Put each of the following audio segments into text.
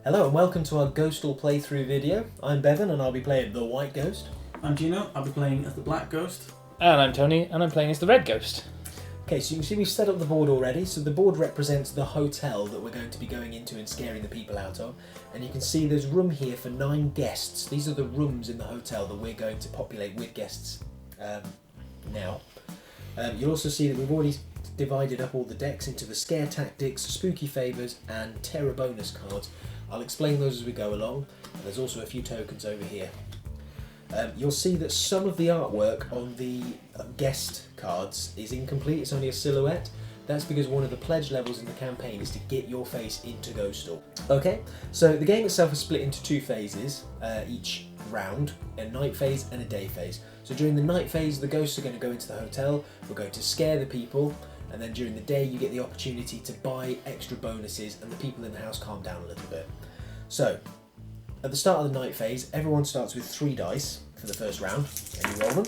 Hello and welcome to our Ghostel playthrough video. I'm Bevan and I'll be playing the White Ghost. I'm Gino, I'll be playing as the Black Ghost. And I'm Tony, and I'm playing as the Red Ghost. Okay, so you can see we've set up the board already. So the board represents the hotel that we're going to be going into and scaring the people out of. And you can see there's room here for 9 guests. These are the rooms in the hotel that we're going to populate with guests now. You'll also see that we've already divided up all the decks into the scare tactics, spooky favours and terror bonus cards. I'll explain those as we go along. And there's also a few tokens over here. You'll see that some of the artwork on the guest cards is incomplete, it's only a silhouette. That's because one of the pledge levels in the campaign is to get your face into Ghostel. Okay, so the game itself is split into 2 phases each round, a night phase and a day phase. So during the night phase, the ghosts are going to go into the hotel, we're going to scare the people, and then during the day you get the opportunity to buy extra bonuses and the people in the house calm down a little bit. So, at the start of the night phase, everyone starts with 3 dice for the first round, and you roll them,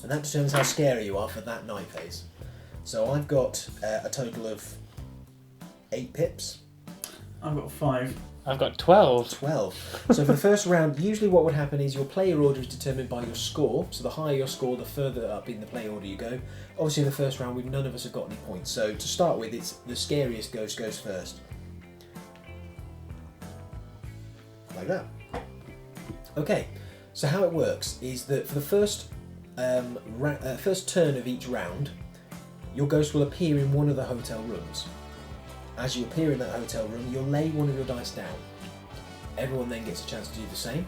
and that determines how scary you are for that night phase. So I've got a total of 8 pips. I've got 5. I've got 12. 12. So for the first round, usually what would happen is your player order is determined by your score. So the higher your score, the further up in the play order you go. Obviously in the first round, none of us have got any points. So to start with, it's the scariest ghost goes first. Like that. Okay, so how it works is that for the first turn of each round, your ghost will appear in one of the hotel rooms. As you appear in that hotel room, you'll lay one of your dice down. Everyone then gets a chance to do the same,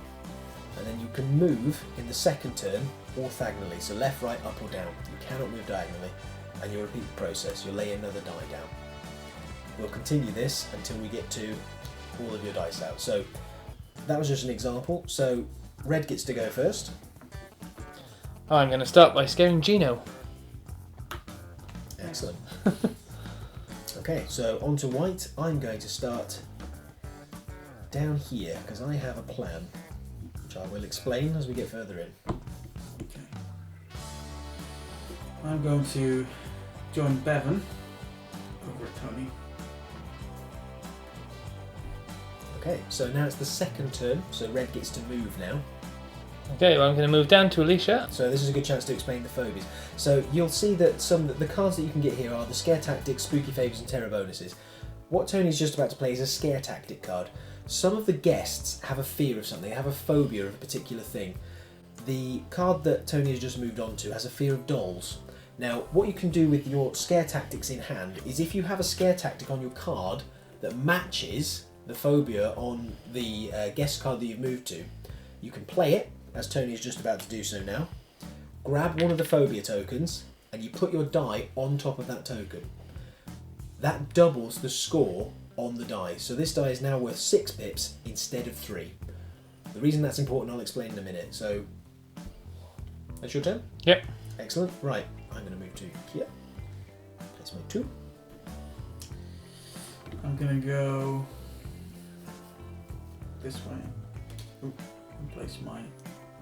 and then you can move in the second turn orthogonally, so left, right, up or down. You cannot move diagonally, and you'll repeat the process. You'll lay another die down. We'll continue this until we get to all of your dice out. So that was just an example. So Red gets to go first. I'm going to start by scaring Gino. Excellent. Okay, so on to White. I'm going to start down here because I have a plan, which I will explain as we get further in. Okay. I'm going to join Bevan over at Tony. Okay, so now it's the second turn, so Red gets to move now. Okay, well I'm going to move down to Alicia. So this is a good chance to explain the phobias. So you'll see that the cards that you can get here are the scare tactics, spooky favours and terror bonuses. What Tony's just about to play is a scare tactic card. Some of the guests have a fear of something, they have a phobia of a particular thing. The card that Tony has just moved on to has a fear of dolls. Now, what you can do with your scare tactics in hand is if you have a scare tactic on your card that matches the phobia on the guest card that you've moved to, you can play it, as Tony is just about to do so now. Grab one of the phobia tokens and you put your die on top of that token. That doubles the score on the die. So this die is now worth 6 pips instead of 3. The reason that's important I'll explain in a minute. So that's your turn? Yep. Excellent. Right, I'm going to move to here. Place my 2. I'm going to go this way. Ooh, and place my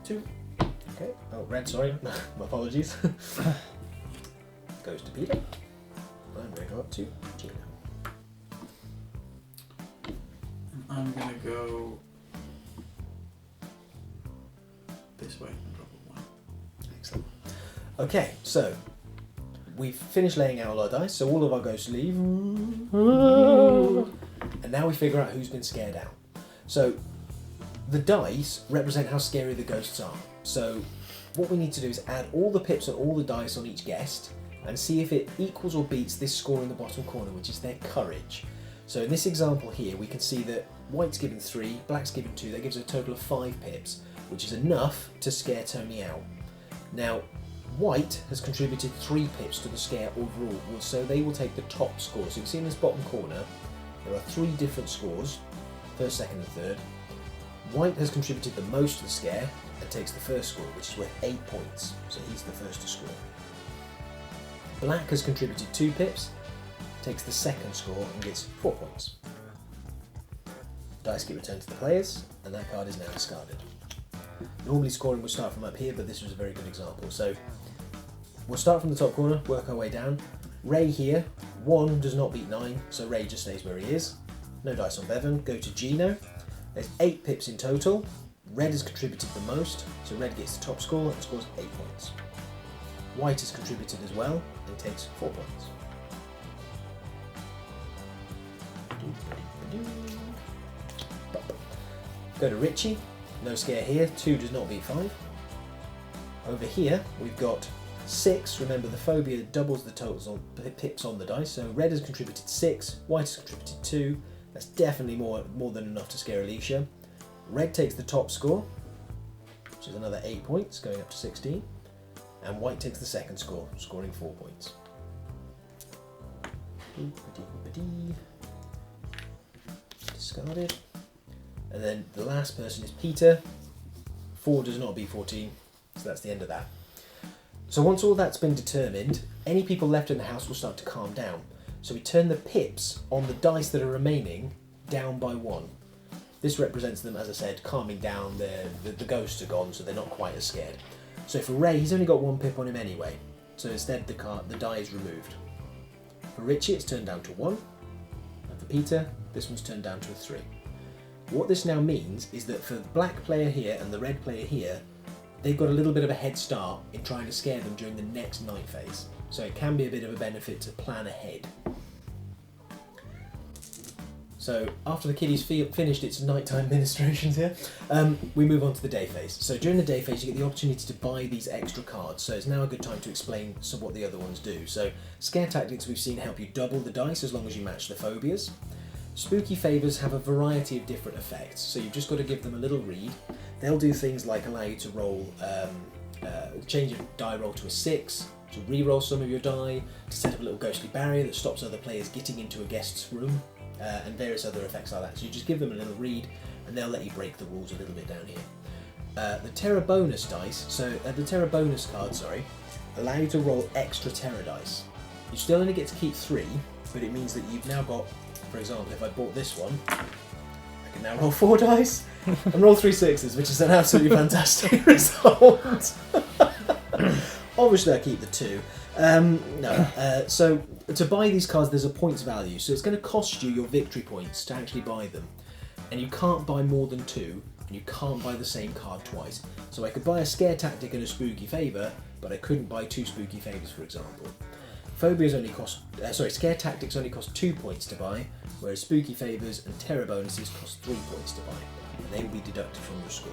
2. Okay. Oh, Red, sorry. My apologies. Goes to Peter. I'm going to go up to Gina. And I'm going to go this way and drop a 1. Excellent. Okay, so we've finished laying out all our dice, so all of our ghosts leave. And now we figure out who's been scared out. So the dice represent how scary the ghosts are. So what we need to do is add all the pips and all the dice on each guest and see if it equals or beats this score in the bottom corner, which is their courage. So in this example here, we can see that White's given 3, Black's given 2, that gives a total of 5 pips, which is enough to scare Tony out. Now, White has contributed 3 pips to the scare overall, so they will take the top score. So you can see in this bottom corner, there are 3 different scores, first, second and third. White has contributed the most to the scare and takes the first score, which is worth 8 points, so he's the first to score. Black has contributed 2 pips, takes the second score and gets 4 points. Dice get returned to the players, and that card is now discarded. Normally scoring would start from up here, but this was a very good example. So we'll start from the top corner, work our way down. Ray here, 1 does not beat 9, so Ray just stays where he is. no dice on Bevan. Go to Gino. There's 8 pips in total. Red has contributed the most, so red gets the top score and scores 8 points. White has contributed as well and takes 4 points. Go to Richie. No scare here. 2 does not beat 5. Over here we've got 6. Remember, the phobia doubles the totals on pips on the dice, so red has contributed 6, white has contributed 2. That's definitely more than enough to scare Alicia. Red takes the top score, which is another 8 points, going up to 16. And white takes the second score, scoring 4 points. Discarded. And then the last person is Peter. 4 does not beat 14, so that's the end of that. So once all that's been determined, any people left in the house will start to calm down. So we turn the pips on the dice that are remaining down by 1. This represents them, as I said, calming down. The ghosts are gone, so they're not quite as scared. So for Ray, he's only got 1 pip on him anyway, so instead the die is removed. For Richie, it's turned down to 1, and for Peter, this one's turned down to a 3. What this now means is that for the black player here and the red player here, they've got a little bit of a head start in trying to scare them during the next night phase. So it can be a bit of a benefit to plan ahead. So after the kiddies finished its nighttime ministrations here, we move on to the day phase. So during the day phase you get the opportunity to buy these extra cards, so it's now a good time to explain what the other ones do. So scare tactics we've seen help you double the dice as long as you match the phobias. Spooky favours have a variety of different effects, so you've just got to give them a little read. They'll do things like allow you to roll, change your die roll to a 6, to re-roll some of your die, to set up a little ghostly barrier that stops other players getting into a guest's room, and various other effects like that. So you just give them a little read and they'll let you break the rules a little bit down here. The terror bonus dice, the terror bonus cards, allow you to roll extra terror dice. You still only get to keep 3, but it means that you've now got, for example, if I bought this one, I can now roll 4 dice and roll 3 6s, which is an absolutely fantastic result. Obviously I keep the 2. So to buy these cards there's a points value, so it's going to cost you your victory points to actually buy them. And you can't buy more than 2, and you can't buy the same card twice. So I could buy a scare tactic and a spooky favour, but I couldn't buy 2 spooky favours, for example. Phobias only cost, scare tactics only cost 2 points to buy, whereas spooky favours and terror bonuses cost 3 points to buy, and they will be deducted from your score.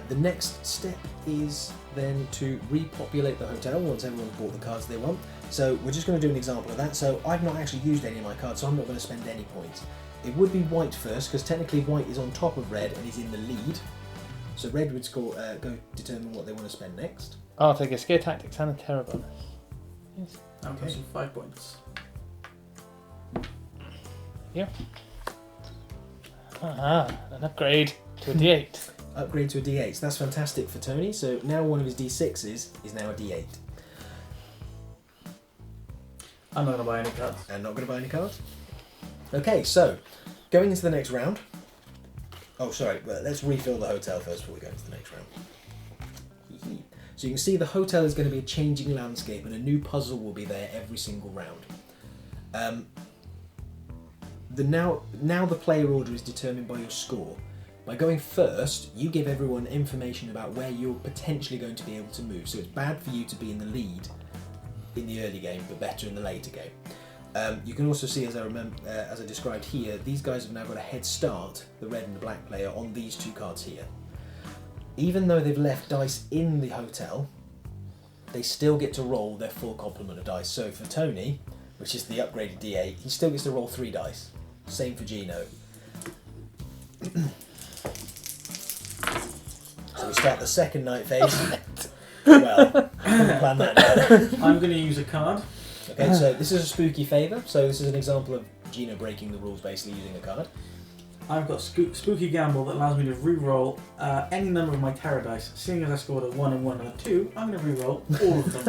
The next step is then to repopulate the hotel once everyone's bought the cards they want. So we're just going to do an example of that. So I've not actually used any of my cards, so I'm not going to spend any points. It would be white first, because technically white is on top of red and is in the lead. So red would go determine what they want to spend next. I'll take a scare tactics and a terror bonus. Yes. I'm costing 5 points. Yeah. An upgrade to a D8. Upgrade to a D8. So that's fantastic for Tony. So now one of his D6s is now a D8. I'm not going to buy any cards. And not going to buy any cards? Okay, so going into the next round. Oh, sorry. Well, let's refill the hotel first before we go into the next round. So you can see the hotel is going to be a changing landscape and a new puzzle will be there every single round. Now the player order is determined by your score. By going first, you give everyone information about where you're potentially going to be able to move. So it's bad for you to be in the lead in the early game, but better in the later game. You can also see, as I described here, these guys have now got a head start, the red and the black player, on these 2 cards here. Even though they've left dice in the hotel, they still get to roll their full complement of dice. So for Tony, which is the upgraded D8, he still gets to roll 3 dice. Same for Gino. So we start the second night phase. Well, I haven't planned that yet. I'm going to use a card. Okay, so this is a spooky favour. So this is an example of Gino breaking the rules, basically using a card. I've got Spooky Gamble that allows me to re-roll any number of my terror dice. Seeing as I scored a 1 and 1 and a 2, I'm going to re-roll all of them.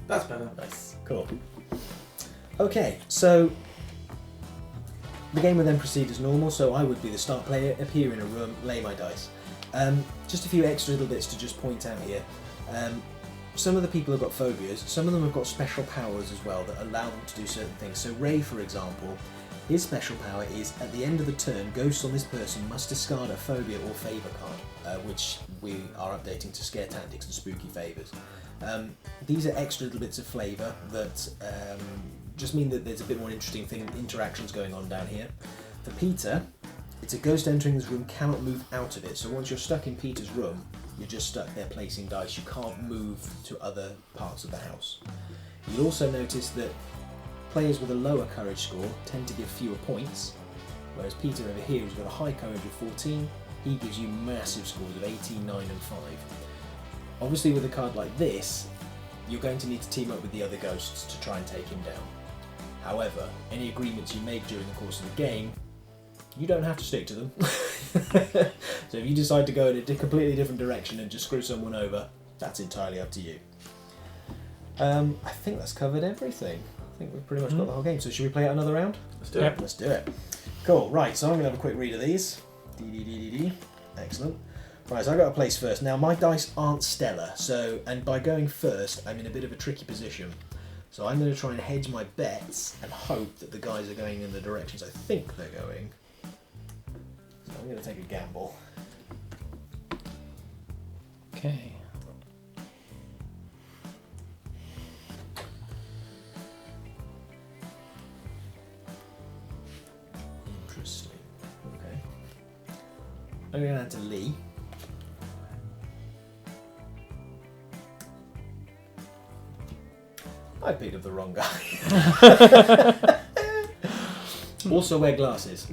That's better. Nice. Cool. Okay, so the game would then proceed as normal. So I would be the start player, appear in a room, lay my dice. Just a few extra little bits to just point out here. some of the people have got phobias, some of them have got special powers as well that allow them to do certain things. So Ray, for example, his special power is at the end of the turn, ghosts on this person must discard a phobia or favour card, which we are updating to scare tactics and spooky favours. These are extra little bits of flavour that just mean that there's a bit more interesting interactions going on down here. For Peter, it's a ghost entering this room cannot move out of it. So once you're stuck in Peter's room, you're just stuck there placing dice. You can't move to other parts of the house. You'll also notice that players with a lower courage score tend to give fewer points, whereas Peter over here, who's got a high courage of 14, he gives you massive scores of 18, 9 and 5. Obviously with a card like this, you're going to need to team up with the other ghosts to try and take him down. However, any agreements you make during the course of the game, you don't have to stick to them. So if you decide to go in a completely different direction and just screw someone over, that's entirely up to you. I think that's covered everything. I think we've pretty much got the whole game. So should we play it another round? Let's do it. Let's do it. Cool, right, so I'm going to have a quick read of these. Excellent. Right, so I've got to place first. Now my dice aren't stellar, and by going first, I'm in a bit of a tricky position. So I'm going to try and hedge my bets and hope that the guys are going in the directions I think they're going. So I'm going to take a gamble. Okay. Interesting. Okay. I'm going to add to Lee. I picked up the wrong guy. Also wear glasses.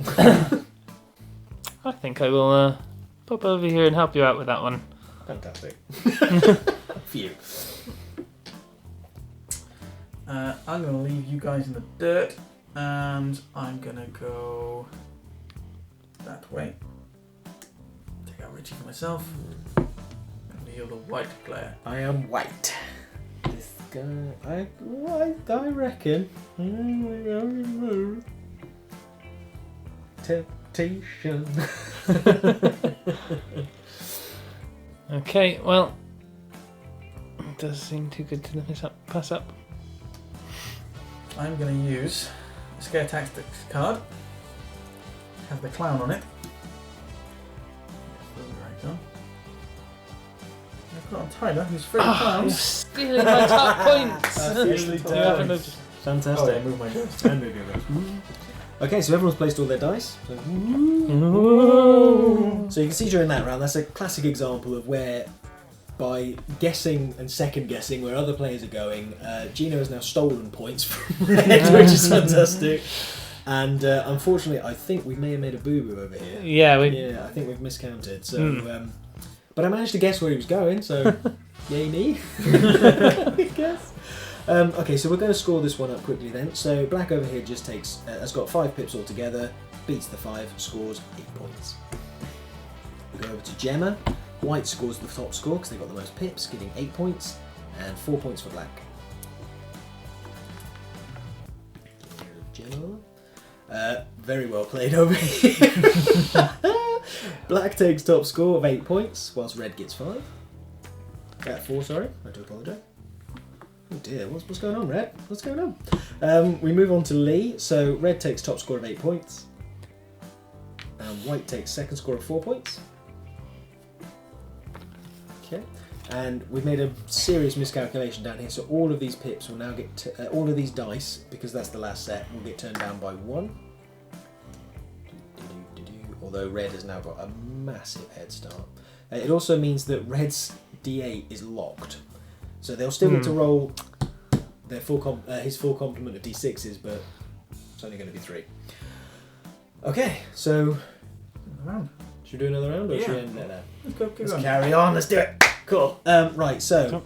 I think I will pop over here and help you out with that one. Fantastic. Phew. I'm going to leave you guys in the dirt, and I'm going to go that way. Take out Richie for myself. I'm going to heal the white player. I am white. This guy, I reckon. Temptation. Okay, well, it does seem too good to pass up. I'm going to use a Scare Tactics card. Have the clown on it. I've got on Tyler, who's afraid of You're clowns. stealing my top points! Really You haven't noticed. Fantastic. Oh, yeah, move my ghost. And move your ghost. Okay, so everyone's placed all their dice. So you can see during that round, that's a classic example of where, by guessing and second guessing where other players are going, Gino has now stolen points from Red, which is fantastic. And unfortunately, I think we may have made a boo-boo over here. Yeah, I think we've miscounted. So, but I managed to guess where he was going, so yay me, I guess. Okay, so we're going to score this one up quickly then. So Black over here just has got 5 pips altogether, beats the 5, scores 8 points. We go over to Gemma. White scores the top score because they've got the most pips, getting 8 points, and 4 points for Black. Gemma. Very well played over here. Black takes top score of 8 points, whilst Red gets 5. 4, sorry. I do apologise. Oh dear, what's going on, Red? What's going on? We move on to Lee. So Red takes top score of 8 points. And White takes second score of 4 points. Okay. And we've made a serious miscalculation down here. So all of these pips will now get, all of these dice, because that's the last set, will get turned down by 1. Although Red has now got a massive head start. It also means that Red's D8 is locked. So they'll still get to roll their his full complement of D6s, but it's only going to be 3. Okay, so should we do another round, or should we end it there? Let's go. Carry on. Let's do it. Cool. Right. So,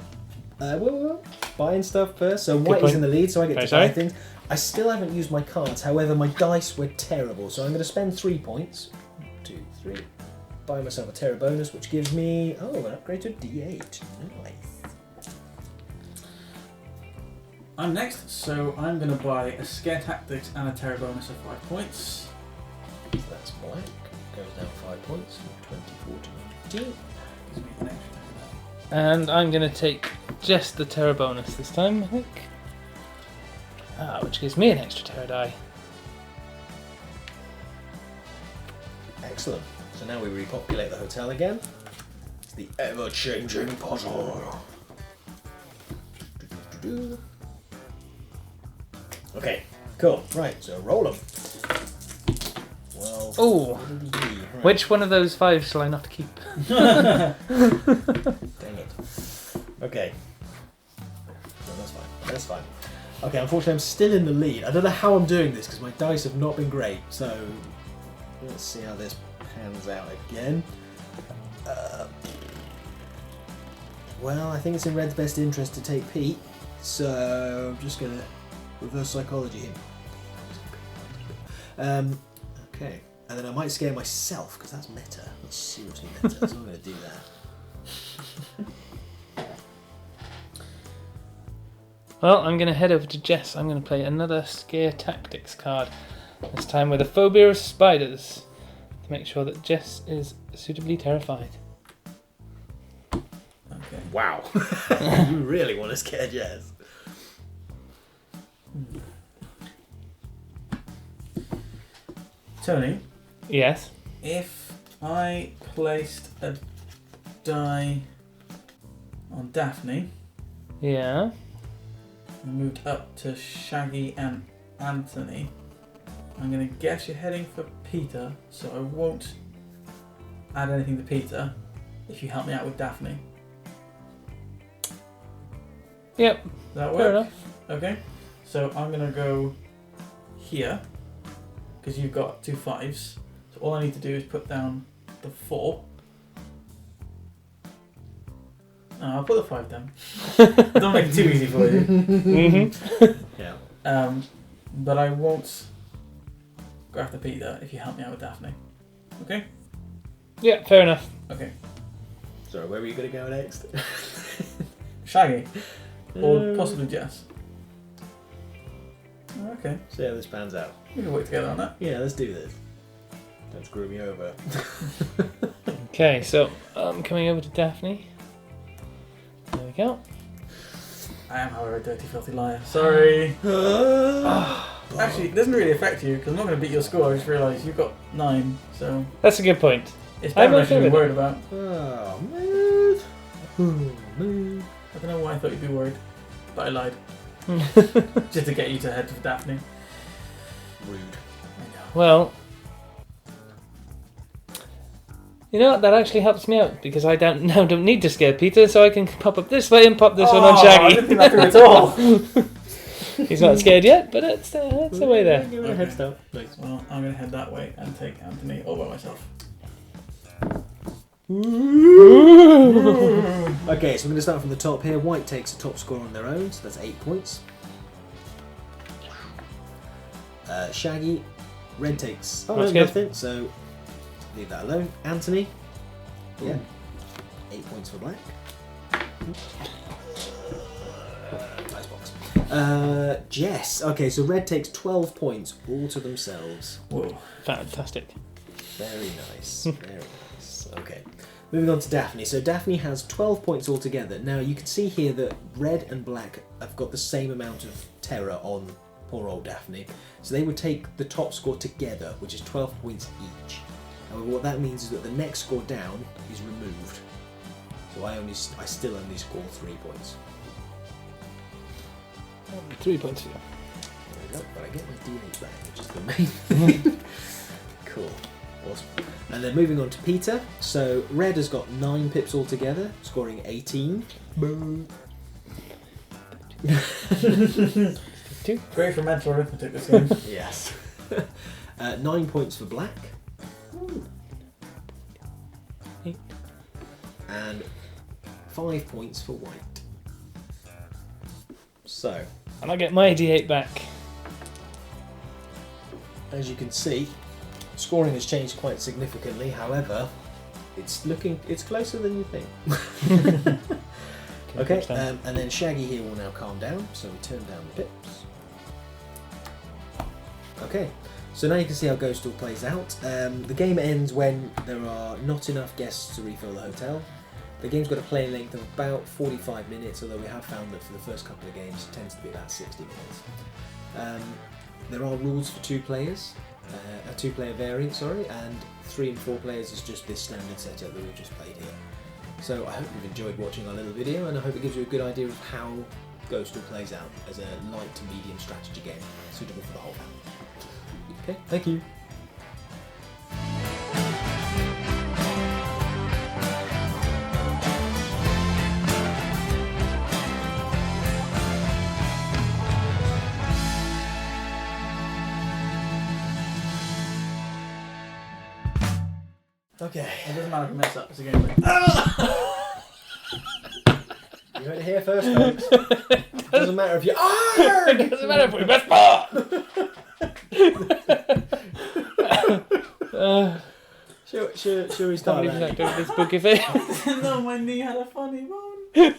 we'll buying stuff first. So White is in the lead, so I get to buy things. I still haven't used my cards. However, my dice were terrible, so I'm going to spend 3 points. 1, 2, 3. Buy myself a Terra bonus, which gives me an upgrade to D8. Nice. I'm next, so I'm going to buy a Scare Tactics and a Terra bonus of 5 points. So that's Black. Goes down 5 points from 24 to 19. Gives me an extra. And I'm going to take just the terror bonus this time, I think. Which gives me an extra terror die. Excellent. So now we repopulate the hotel again. It's the ever-changing puzzle. Okay, cool. Right, so roll them. Well, Oh, right. which one of those 5 shall I not keep? Dang it. Okay. No, that's fine. That's fine. Okay, unfortunately I'm still in the lead. I don't know how I'm doing this because my dice have not been great. So let's see how this pans out again. Well, I think it's in Red's best interest to take Pete. So I'm just going to reverse psychology him. Okay. And then I might scare myself because that's meta. That's seriously meta. So I'm going to do that. Well, I'm going to head over to Jess. I'm going to play another Scare Tactics card. This time with a phobia of spiders. To make sure that Jess is suitably terrified. Okay. Wow. You really want to scare Jess. Tony, Yes. if I placed a die on Daphne Yeah. and moved up to Shaggy and Anthony, I'm going to guess you're heading for Peter, so I won't add anything to Peter if you help me out with Daphne. Yep. Does that Fair work? enough. Okay, so I'm going to go here, because you've got 2 5s. So all I need to do is put down the 4. No, I'll put the 5 down. Don't make it too easy for you. Mm-hmm. Yeah. But I won't go after Peter if you help me out with Daphne. Okay? Yeah, fair enough. Okay. Sorry, where were you going to go next? Shaggy. Or possibly Jess. Okay. See how this pans out. We can work together on that. Yeah, let's do this. Don't screw me over. Okay, so I'm coming over to Daphne. There we go. I am, however, a dirty, filthy liar. Sorry. Actually, it doesn't really affect you, because I'm not going to beat your score. I just realised you've got 9, so That's a good point. it's I'm better than I okay should be with it. worried about. Oh, man. Oh, man. I don't know why I thought you'd be worried, but I lied. Just to get you to head to Daphne. Rude. I know. Well, you know what? That actually helps me out because I don't need to scare Peter, so I can pop up this way and pop this one on I Shaggy. didn't think that through at all. He's not scared yet, but it's the way there. Give it a Okay. head start. Nice. Well, I'm going to head that way and take Anthony all by myself. Okay, so we're going to start from the top here. White takes a top score on their own, so that's 8 points. Shaggy, red takes That's good. nothing, so leave that alone. Anthony, yeah, 8 points for black. Nice box. Jess, okay, so red takes 12 points all to themselves. Whoa. Fantastic. Very nice, very nice. Okay, moving on to Daphne. So Daphne has 12 points altogether. Now you can see here that red and black have got the same amount of terror on poor old Daphne. So they would take the top score together, which is 12 points each. However, what that means is that the next score down is removed. So I still only score 3 points. 3 points for you. There we go. But I get my D8 back, which is the main thing. Cool. Awesome. And then moving on to Peter. So red has got 9 pips altogether, scoring 18. Great for mental arithmetic this game. Yes. 9 points for black. Eight. And 5 points for white. So, And I get my D8 back. as you can see, scoring has changed quite significantly. However, it's closer than you think. Okay, and then Shaggy here will now calm down, so we turn down the pips. Okay, so now you can see how Ghostel plays out. The game ends when there are not enough guests to refill the hotel. The game's got a playing length of about 45 minutes, although we have found that for the first couple of games it tends to be about 60 minutes. There are rules for 2 players, a 2-player variant, and 3 and 4 players is just this standard setup that we've just played here. So I hope you've enjoyed watching our little video, and I hope it gives you a good idea of how Ghostel plays out as a light to medium strategy game, suitable for the whole family. Okay, thank you. Okay. It doesn't matter if you mess up, it's a game. You heard it here first, folks. It doesn't matter if you are. It doesn't matter if we best part. Shall we start? Somebody like this spooky face. No, my knee had a funny bone.